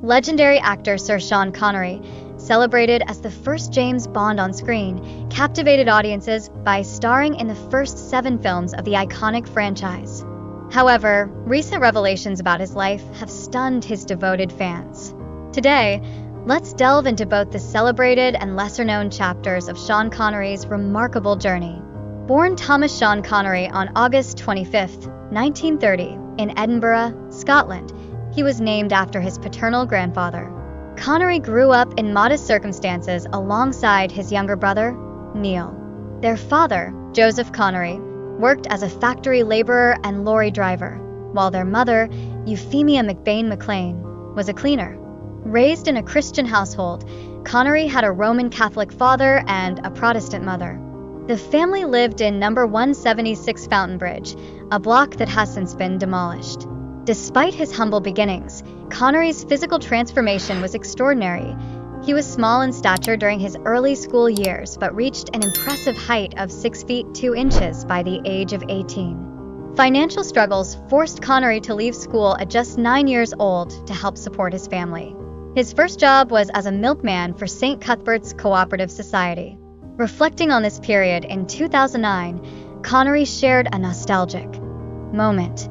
Legendary actor Sir Sean Connery, celebrated as the first James Bond on screen, captivated audiences by starring in the first 7 films of the iconic franchise. However, recent revelations about his life have stunned his devoted fans. Today, let's delve into both the celebrated and lesser-known chapters of Sean Connery's remarkable journey. Born Thomas Sean Connery on August 25, 1930, in Edinburgh, Scotland, he was named after his paternal grandfather. Connery grew up in modest circumstances alongside his younger brother, Neil. Their father, Joseph Connery, worked as a factory laborer and lorry driver, while their mother, Euphemia McBain McLean, was a cleaner. Raised in a Christian household, Connery had a Roman Catholic father and a Protestant mother. The family lived in number 176 Fountain Bridge, a block that has since been demolished. Despite his humble beginnings, Connery's physical transformation was extraordinary. He was small in stature during his early school years, but reached an impressive height of 6 feet 2 inches by the age of 18. Financial struggles forced Connery to leave school at just 9 years old to help support his family. His first job was as a milkman for St. Cuthbert's Cooperative Society. Reflecting on this period in 2009, Connery shared a nostalgic moment.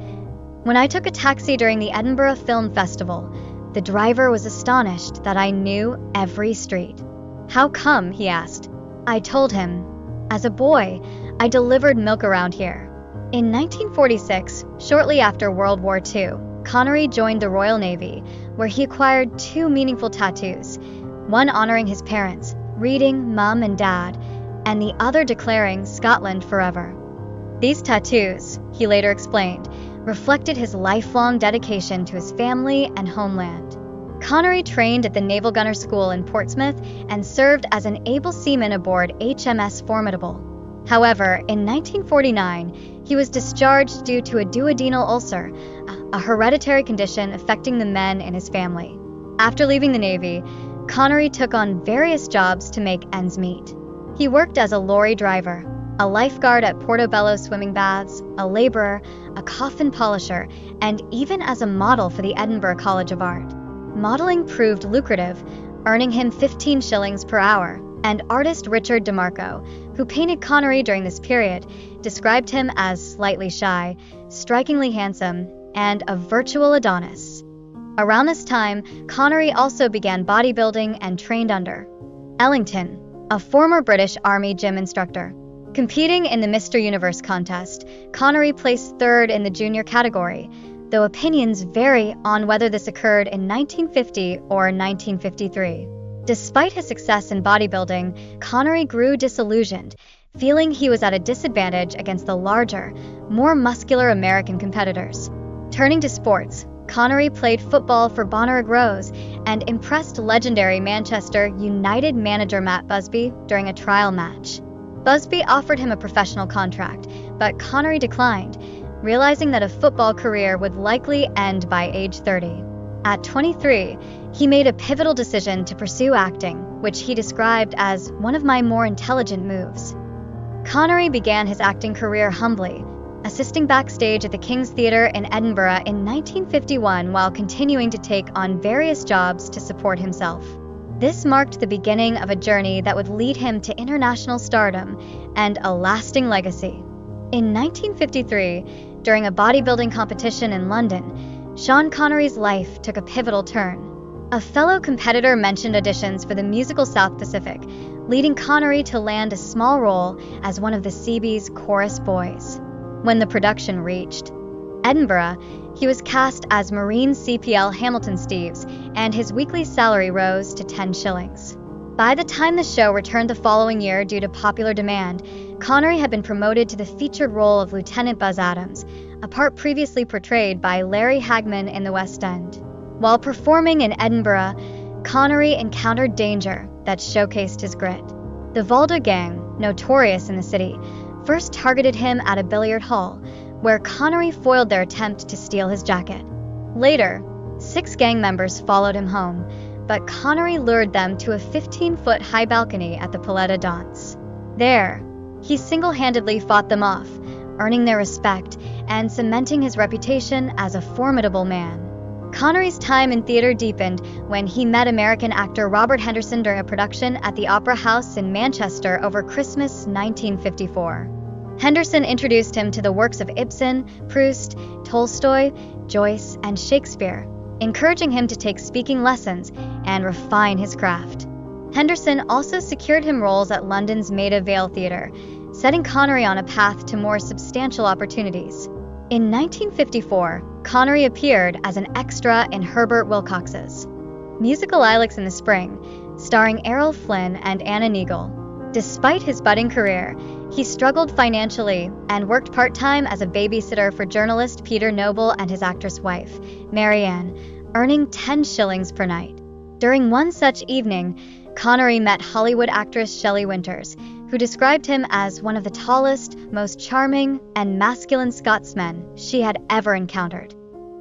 "When I took a taxi during the Edinburgh Film Festival, the driver was astonished that I knew every street." "How come?" he asked. I told him, "As a boy, I delivered milk around here." In 1946, shortly after World War II, Connery joined the Royal Navy, where he acquired 2 meaningful tattoos, one honoring his parents, reading Mum and Dad, and the other declaring Scotland forever. These tattoos, he later explained, reflected his lifelong dedication to his family and homeland. Connery trained at the Naval Gunner School in Portsmouth and served as an able seaman aboard HMS Formidable. However, in 1949, he was discharged due to a duodenal ulcer, a hereditary condition affecting the men in his family. After leaving the Navy, Connery took on various jobs to make ends meet. He worked as a lorry driver, a lifeguard at Portobello swimming baths, a laborer, a coffin polisher, and even as a model for the Edinburgh College of Art. Modeling proved lucrative, earning him 15 shillings per hour, and artist Richard DeMarco, who painted Connery during this period, described him as slightly shy, strikingly handsome, and a virtual Adonis. Around this time, Connery also began bodybuilding and trained under Ellington, a former British Army gym instructor. Competing in the Mr. Universe contest, Connery placed 3rd in the junior category, though opinions vary on whether this occurred in 1950 or 1953. Despite his success in bodybuilding, Connery grew disillusioned, feeling he was at a disadvantage against the larger, more muscular American competitors. Turning to sports, Connery played football for Bonnyrigg Rose and impressed legendary Manchester United manager Matt Busby during a trial match. Busby offered him a professional contract, but Connery declined, realizing that a football career would likely end by age 30. At 23, he made a pivotal decision to pursue acting, which he described as one of my more intelligent moves. Connery began his acting career humbly, assisting backstage at the King's Theatre in Edinburgh in 1951 while continuing to take on various jobs to support himself. This marked the beginning of a journey that would lead him to international stardom and a lasting legacy. In 1953, during a bodybuilding competition in London, Sean Connery's life took a pivotal turn. A fellow competitor mentioned auditions for the musical South Pacific, leading Connery to land a small role as one of the CB's chorus boys. When the production reached Edinburgh, he was cast as Marine CPL Hamilton Steeves, and his weekly salary rose to 10 shillings. By the time the show returned the following year due to popular demand, Connery had been promoted to the featured role of Lieutenant Buzz Adams, a part previously portrayed by Larry Hagman in the West End. While performing in Edinburgh, Connery encountered danger that showcased his grit. The Valda gang, notorious in the city, first targeted him at a billiard hall, where Connery foiled their attempt to steal his jacket. Later, 6 gang members followed him home, but Connery lured them to a 15-foot high balcony at the Palais Dance. There, he single-handedly fought them off, earning their respect and cementing his reputation as a formidable man. Connery's time in theater deepened when he met American actor Robert Henderson during a production at the Opera House in Manchester over Christmas 1954. Henderson introduced him to the works of Ibsen, Proust, Tolstoy, Joyce, and Shakespeare, encouraging him to take speaking lessons and refine his craft. Henderson also secured him roles at London's Maida Vale Theatre, setting Connery on a path to more substantial opportunities. In 1954, Connery appeared as an extra in Herbert Wilcox's musical Lilacs in the Spring, starring Errol Flynn and Anna Neagle. Despite his budding career, he struggled financially and worked part-time as a babysitter for journalist Peter Noble and his actress wife, Mary Ann, earning 10 shillings per night. During one such evening, Connery met Hollywood actress Shelley Winters, who described him as one of the tallest, most charming, and masculine Scotsmen she had ever encountered.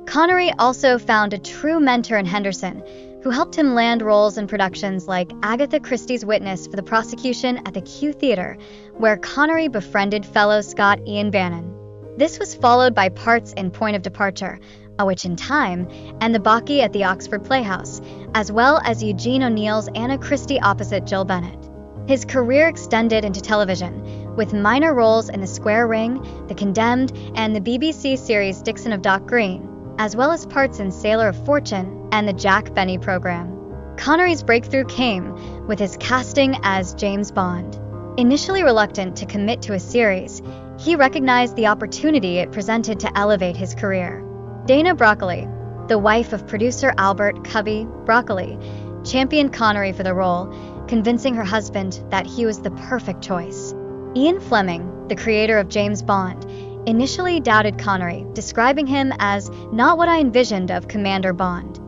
Connery also found a true mentor in Henderson, who helped him land roles in productions like Agatha Christie's Witness for the prosecution at the Q Theatre, where Connery befriended fellow Scot Ian Bannon. This was followed by parts in Point of Departure, A Witch in Time, and The Bacchae at the Oxford Playhouse, as well as Eugene O'Neill's Anna Christie opposite Jill Bennett. His career extended into television, with minor roles in The Square Ring, The Condemned, and the BBC series Dixon of Dock Green, as well as parts in Sailor of Fortune and the Jack Benny program. Connery's breakthrough came with his casting as James Bond. Initially reluctant to commit to a series, he recognized the opportunity it presented to elevate his career. Dana Broccoli, the wife of producer Albert "Cubby" Broccoli, championed Connery for the role, convincing her husband that he was the perfect choice. Ian Fleming, the creator of James Bond, initially doubted Connery, describing him as not what I envisioned of Commander Bond.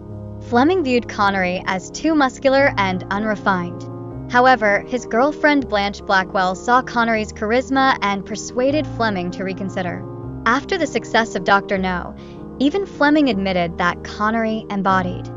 Fleming viewed Connery as too muscular and unrefined. However, his girlfriend Blanche Blackwell saw Connery's charisma and persuaded Fleming to reconsider. After the success of Dr. No, even Fleming admitted that Connery embodied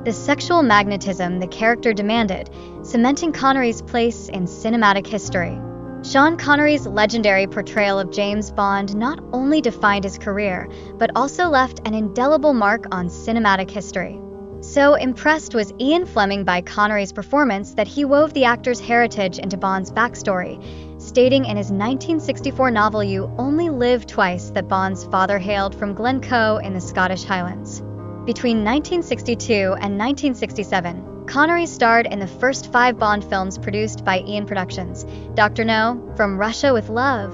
the sexual magnetism the character demanded, cementing Connery's place in cinematic history. Sean Connery's legendary portrayal of James Bond not only defined his career, but also left an indelible mark on cinematic history. So impressed was Ian Fleming by Connery's performance that he wove the actor's heritage into Bond's backstory, stating in his 1964 novel You Only Live Twice that Bond's father hailed from Glencoe in the Scottish Highlands. Between 1962 and 1967, Connery starred in the first 5 Bond films produced by Ian Productions: Dr. No, From Russia with Love,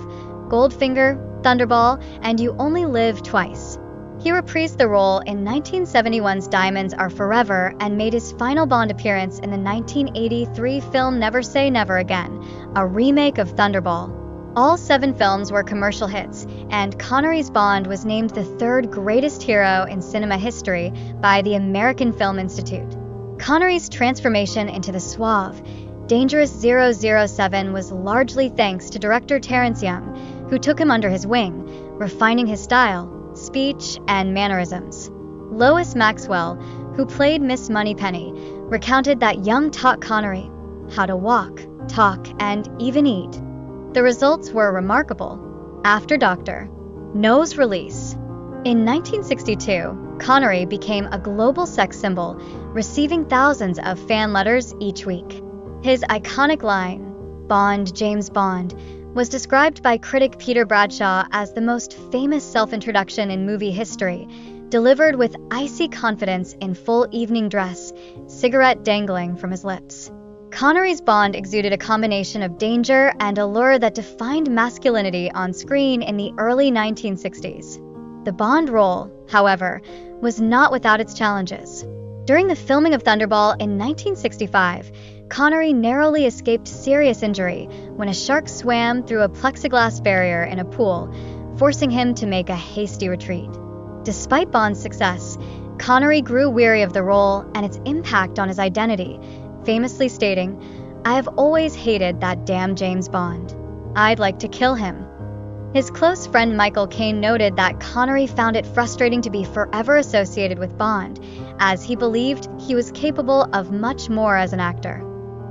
Goldfinger, Thunderball, and You Only Live Twice. He reprised the role in 1971's Diamonds Are Forever and made his final Bond appearance in the 1983 film Never Say Never Again, a remake of Thunderball. All 7 films were commercial hits, and Connery's Bond was named the 3rd greatest hero in cinema history by the American Film Institute. Connery's transformation into the suave, dangerous 007 was largely thanks to director Terence Young, who took him under his wing, refining his style, speech, and mannerisms. Lois Maxwell, who played Miss Moneypenny, recounted that Young taught Connery how to walk, talk, and even eat. The results were remarkable. After Dr. No's release in 1962, Connery became a global sex symbol, receiving thousands of fan letters each week. His iconic line, "Bond, James Bond," was described by critic Peter Bradshaw as the most famous self-introduction in movie history, delivered with icy confidence in full evening dress, cigarette dangling from his lips. Connery's Bond exuded a combination of danger and allure that defined masculinity on screen in the early 1960s. The Bond role, however, was not without its challenges. During the filming of Thunderball in 1965, Connery narrowly escaped serious injury when a shark swam through a plexiglass barrier in a pool, forcing him to make a hasty retreat. Despite Bond's success, Connery grew weary of the role and its impact on his identity, famously stating, "I have always hated that damn James Bond. I'd like to kill him." His close friend Michael Caine noted that Connery found it frustrating to be forever associated with Bond, as he believed he was capable of much more as an actor.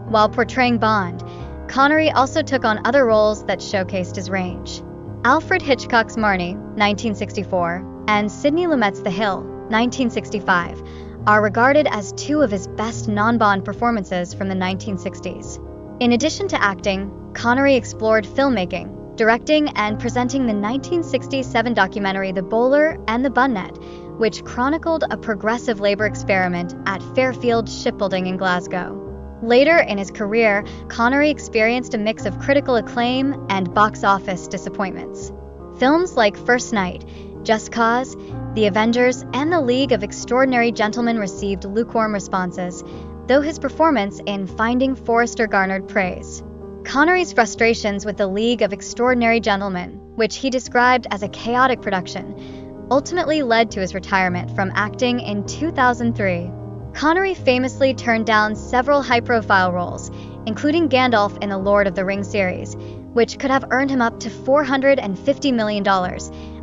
While portraying Bond, Connery also took on other roles that showcased his range. Alfred Hitchcock's Marnie, 1964, and Sidney Lumet's The Hill, 1965, are regarded as two of his best non-Bond performances from the 1960s. In addition to acting, Connery explored filmmaking, directing and presenting the 1967 documentary The Bowler and the Bunnet, which chronicled a progressive labor experiment at Fairfield Shipbuilding in Glasgow. Later in his career, Connery experienced a mix of critical acclaim and box office disappointments. Films like First Night, Just Cause, The Avengers, and The League of Extraordinary Gentlemen received lukewarm responses, though his performance in Finding Forrester garnered praise. Connery's frustrations with The League of Extraordinary Gentlemen, which he described as a chaotic production, ultimately led to his retirement from acting in 2003. Connery famously turned down several high-profile roles, including Gandalf in the Lord of the Rings series, which could have earned him up to $450 million,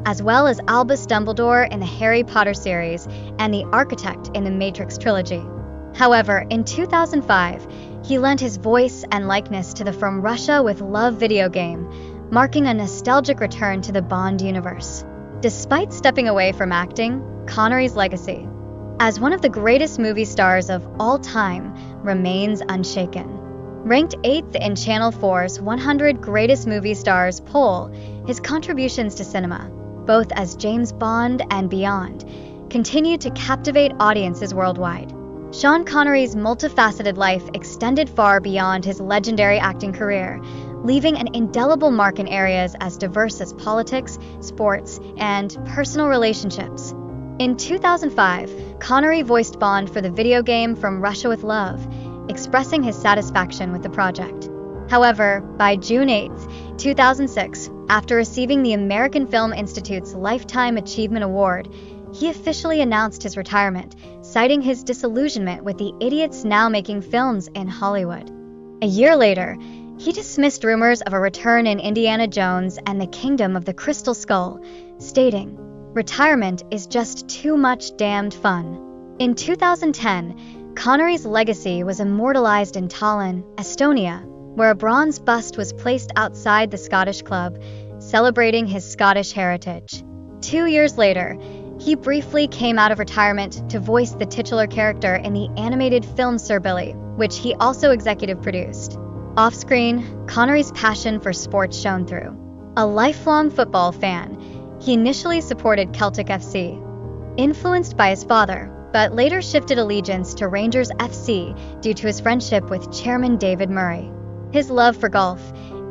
as well as Albus Dumbledore in the Harry Potter series and the Architect in the Matrix trilogy. However, in 2005, he lent his voice and likeness to the From Russia with Love video game, marking a nostalgic return to the Bond universe. Despite stepping away from acting, Connery's legacy as one of the greatest movie stars of all time remains unshaken. Ranked 8th in Channel 4's 100 Greatest Movie Stars poll, his contributions to cinema, both as James Bond and beyond, continue to captivate audiences worldwide. Sean Connery's multifaceted life extended far beyond his legendary acting career, leaving an indelible mark in areas as diverse as politics, sports, and personal relationships. In 2005, Connery voiced Bond for the video game From Russia with Love, expressing his satisfaction with the project. However, by June 8, 2006, after receiving the American Film Institute's Lifetime Achievement Award, he officially announced his retirement, citing his disillusionment with the idiots now making films in Hollywood. A year later, he dismissed rumors of a return in Indiana Jones and the Kingdom of the Crystal Skull, stating, "Retirement is just too much damned fun." In 2010, Connery's legacy was immortalized in Tallinn, Estonia, where a bronze bust was placed outside the Scottish Club, celebrating his Scottish heritage. 2 years later, he briefly came out of retirement to voice the titular character in the animated film Sir Billy, which he also executive produced. Off-screen, Connery's passion for sports shone through. A lifelong football fan, he initially supported Celtic FC, influenced by his father, but later shifted allegiance to Rangers FC due to his friendship with Chairman David Murray. His love for golf,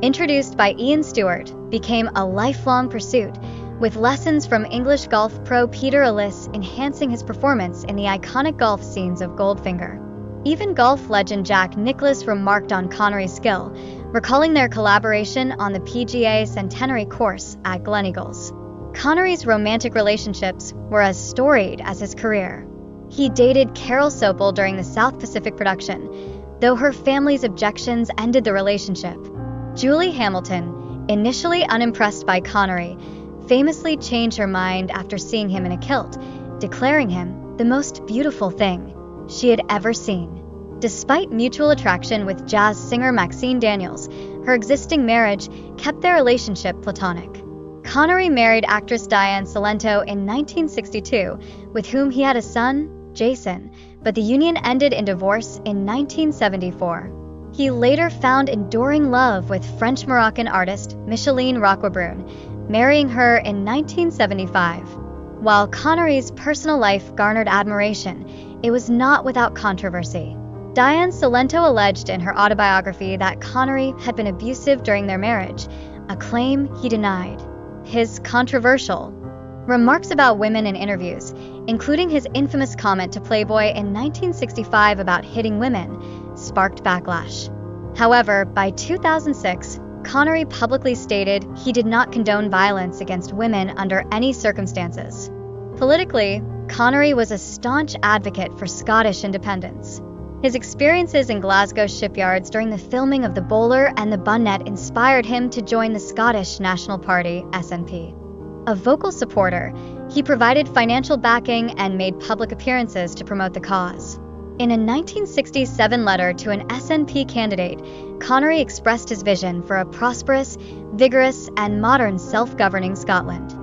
introduced by Ian Stewart, became a lifelong pursuit, with lessons from English golf pro Peter Ellis enhancing his performance in the iconic golf scenes of Goldfinger. Even golf legend Jack Nicklaus remarked on Connery's skill, recalling their collaboration on the PGA Centenary course at Gleneagles. Connery's romantic relationships were as storied as his career. He dated Carol Sopel during the South Pacific production, though her family's objections ended the relationship. Julie Hamilton, initially unimpressed by Connery, famously changed her mind after seeing him in a kilt, declaring him the most beautiful thing she had ever seen. Despite mutual attraction with jazz singer Maxine Daniels, her existing marriage kept their relationship platonic. Connery married actress Diane Salento in 1962, with whom he had a son, Jason, but the union ended in divorce in 1974. He later found enduring love with French-Moroccan artist Micheline Roquebrune, marrying her in 1975. While Connery's personal life garnered admiration, it was not without controversy. Diane Salento alleged in her autobiography that Connery had been abusive during their marriage, a claim he denied. His controversial remarks about women in interviews, including his infamous comment to Playboy in 1965 about hitting women, sparked backlash. However, by 2006, Connery publicly stated he did not condone violence against women under any circumstances. Politically, Connery was a staunch advocate for Scottish independence. His experiences in Glasgow shipyards during the filming of The Bowler and the Bunnet inspired him to join the Scottish National Party, SNP. A vocal supporter, he provided financial backing and made public appearances to promote the cause. In a 1967 letter to an SNP candidate, Connery expressed his vision for a prosperous, vigorous, and modern self-governing Scotland.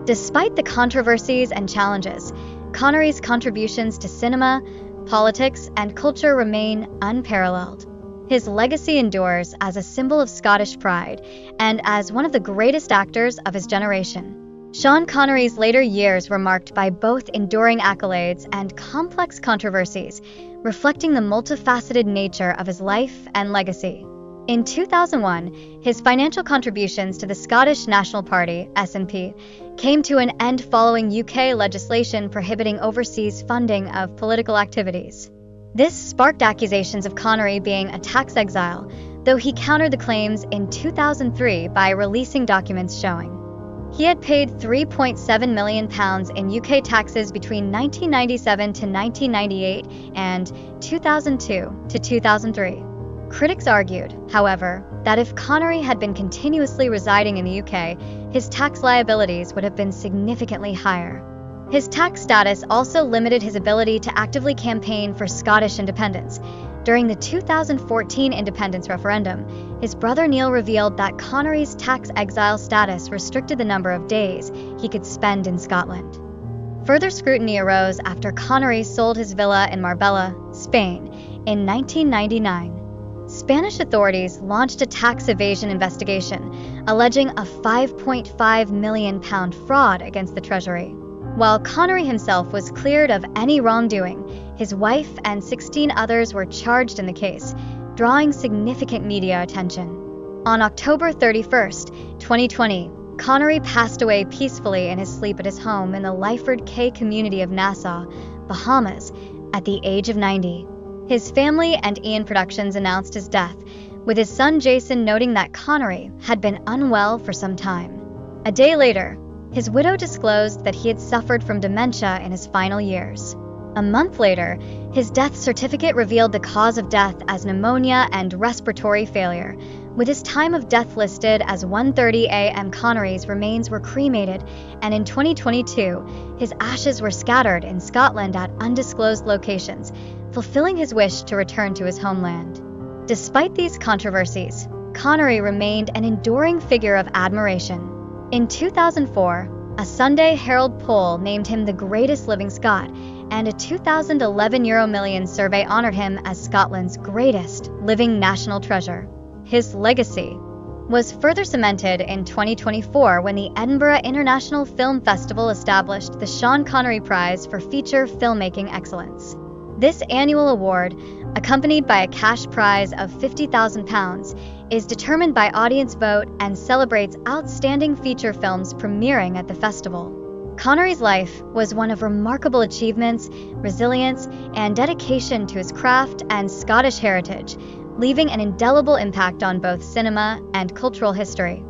Despite the controversies and challenges, Connery's contributions to cinema, politics, and culture remain unparalleled. His legacy endures as a symbol of Scottish pride and as one of the greatest actors of his generation. Sean Connery's later years were marked by both enduring accolades and complex controversies, reflecting the multifaceted nature of his life and legacy. In 2001, his financial contributions to the Scottish National Party (SNP) came to an end following UK legislation prohibiting overseas funding of political activities. This sparked accusations of Connery being a tax exile, though he countered the claims in 2003 by releasing documents showing he had paid £3.7 million in UK taxes between 1997 to 1998 and 2002 to 2003. Critics argued, however, that if Connery had been continuously residing in the UK, his tax liabilities would have been significantly higher. His tax status also limited his ability to actively campaign for Scottish independence. During the 2014 independence referendum, his brother Neil revealed that Connery's tax exile status restricted the number of days he could spend in Scotland. Further scrutiny arose after Connery sold his villa in Marbella, Spain, in 1999. Spanish authorities launched a tax evasion investigation, alleging a £5.5 million fraud against the Treasury. While Connery himself was cleared of any wrongdoing, his wife and 16 others were charged in the case, drawing significant media attention. On October 31, 2020, Connery passed away peacefully in his sleep at his home in the Lyford Cay community of Nassau, Bahamas, at the age of 90. His family and Ian Productions announced his death, with his son Jason noting that Connery had been unwell for some time. A day later, his widow disclosed that he had suffered from dementia in his final years. A month later, his death certificate revealed the cause of death as pneumonia and respiratory failure. With his time of death listed as 1:30 a.m., Connery's remains were cremated, and in 2022, his ashes were scattered in Scotland at undisclosed locations, fulfilling his wish to return to his homeland. Despite these controversies, Connery remained an enduring figure of admiration. In 2004, a Sunday Herald poll named him the greatest living Scot, and a 2011 Euromillions survey honored him as Scotland's greatest living national treasure. His legacy was further cemented in 2024 when the Edinburgh International Film Festival established the Sean Connery Prize for Feature Filmmaking Excellence. This annual award, accompanied by a cash prize of £50,000, is determined by audience vote and celebrates outstanding feature films premiering at the festival. Connery's life was one of remarkable achievements, resilience, and dedication to his craft and Scottish heritage, leaving an indelible impact on both cinema and cultural history.